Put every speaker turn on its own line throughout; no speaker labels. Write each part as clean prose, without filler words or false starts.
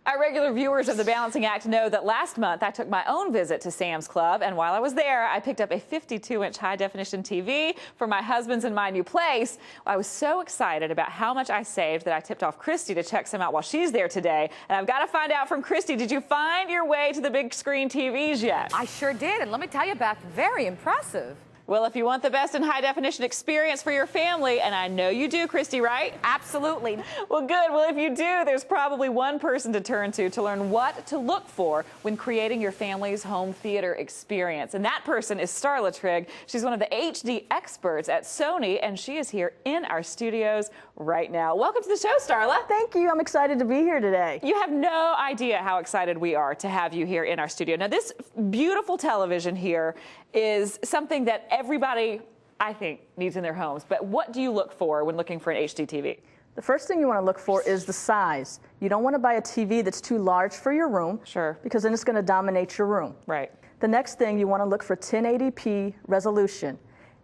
Our regular viewers of The Balancing Act know that last month I took my own visit to Sam's Club, and while I was there, I picked up a 52-inch high-definition TV for my husband's and my new place. I was so excited about how much I saved that I tipped off Christy to check some out while she's there today. And I've got to find out from Christy, did you find your way to the big screen TVs yet?
I sure did, and let me tell you, Beth, very impressive.
Well, if you want the best in high-definition experience for your family, and I know you do, Christy, right?
Absolutely.
Well, good. Well, if you do, there's probably one person to turn to learn what to look for when creating your family's home theater experience. And that person is Starla Trigg. She's one of the HD experts at Sony, and she is here in our studios right now. Welcome to the show, Starla.
Thank you. I'm excited to be here today.
You have no idea how excited we are to have you here in our studio. Now, this beautiful television here is something that everybody, I think, needs in their homes. But what do you look for when looking for an HD TV?
The first thing you want to look for is the size. You don't want to buy a TV that's too large for your room.
Sure.
Because then it's going to dominate your room.
Right.
The next thing, you want to look for 1080p resolution.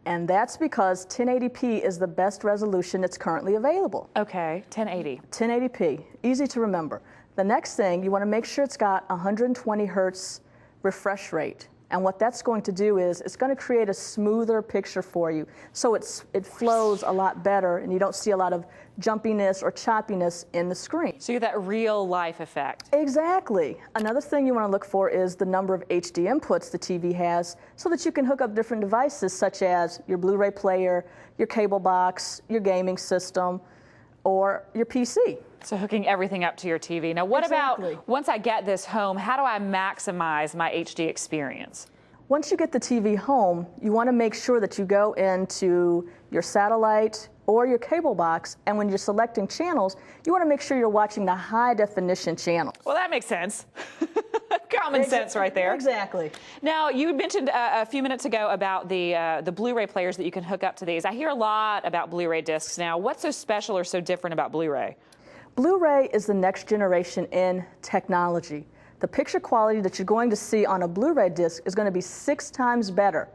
And that's because 1080p is the best resolution that's currently available.
Okay, 1080.
1080p, easy to remember. The next thing, you want to make sure it's got 120 hertz refresh rate. And what that's going to do is it's going to create a smoother picture for you. So it flows a lot better and you don't see a lot of jumpiness or choppiness in the screen.
So you get that real life effect.
Exactly. Another thing you want to look for is the number of HD inputs the TV has so that you can hook up different devices such as your Blu-ray player, your cable box, your gaming system, or your PC.
So hooking everything up to your TV. Now what about once I get this home, how do I maximize my HD experience?
Once you get the TV home, you want to make sure that you go into your satellite or your cable box, and when you're selecting channels, you want to make sure you're watching the high definition channels.
Well, that makes sense. Common sense right there.
Exactly.
Now, you mentioned a few minutes ago about the Blu-ray players that you can hook up to these. I hear a lot about Blu-ray discs now. What's so special or so different about Blu-ray?
Blu-ray is the next generation in technology. The picture quality that you're going to see on a Blu-ray disc is going to be 6 times better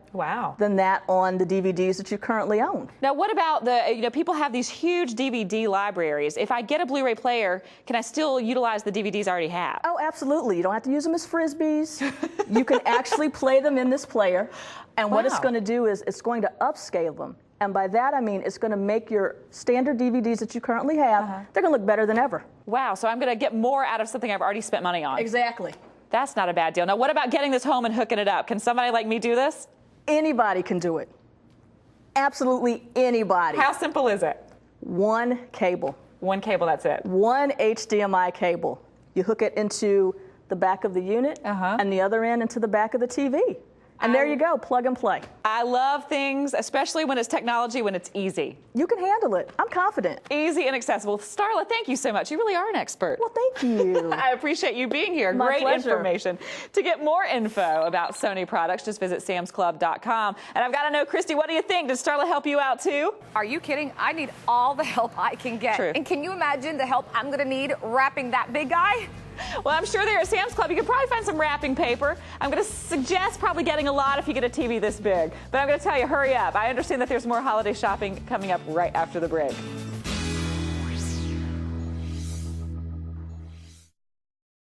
than that on the DVDs that you currently own.
Now, what about people have these huge DVD libraries. If I get a Blu-ray player, can I still utilize the DVDs I already have?
Oh, absolutely. You don't have to use them as Frisbees. You can actually play them in this player. And what it's going to do is it's going to upscale them. And by that, I mean it's going to make your standard DVDs that you currently have, they're going to look better than ever.
Wow, so I'm going to get more out of something I've already spent money on.
Exactly.
That's not a bad deal. Now, what about getting this home and hooking it up? Can somebody like me do this?
Anybody can do it. Absolutely anybody.
How simple is it?
One cable.
One cable, that's it.
One HDMI cable. You hook it into the back of the unit and the other end into the back of the TV. And there you go, plug and play.
I love things, especially when it's technology, when it's easy.
You can handle it. I'm confident.
Easy and accessible. Starla, thank you so much. You really are an expert.
Well, thank you.
I appreciate you being here.
My
Great
pleasure.
information. To get more info about Sony products, just visit samsclub.com. And I've got to know, Christy, what do you think? Did Starla help you out too?
Are you kidding? I need all the help I can get.
True.
And can you imagine the help I'm going to need wrapping that big guy?
Well, I'm sure there at Sam's Club you could probably find some wrapping paper. I'm going to suggest probably getting a lot if you get a TV this big. But I'm going to tell you, hurry up. I understand that there's more holiday shopping coming up right after the break.